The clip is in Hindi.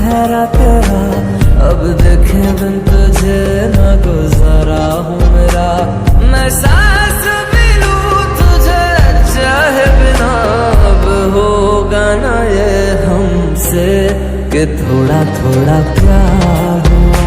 ठहरा तेरा, अब देखे बिन तुझे न गुजारा हूँ मेरा। मैं सांस भी लूँ तुझे चाहे बिना, अब होगा ना ये हमसे कि थोड़ा थोड़ा प्यार हुआ।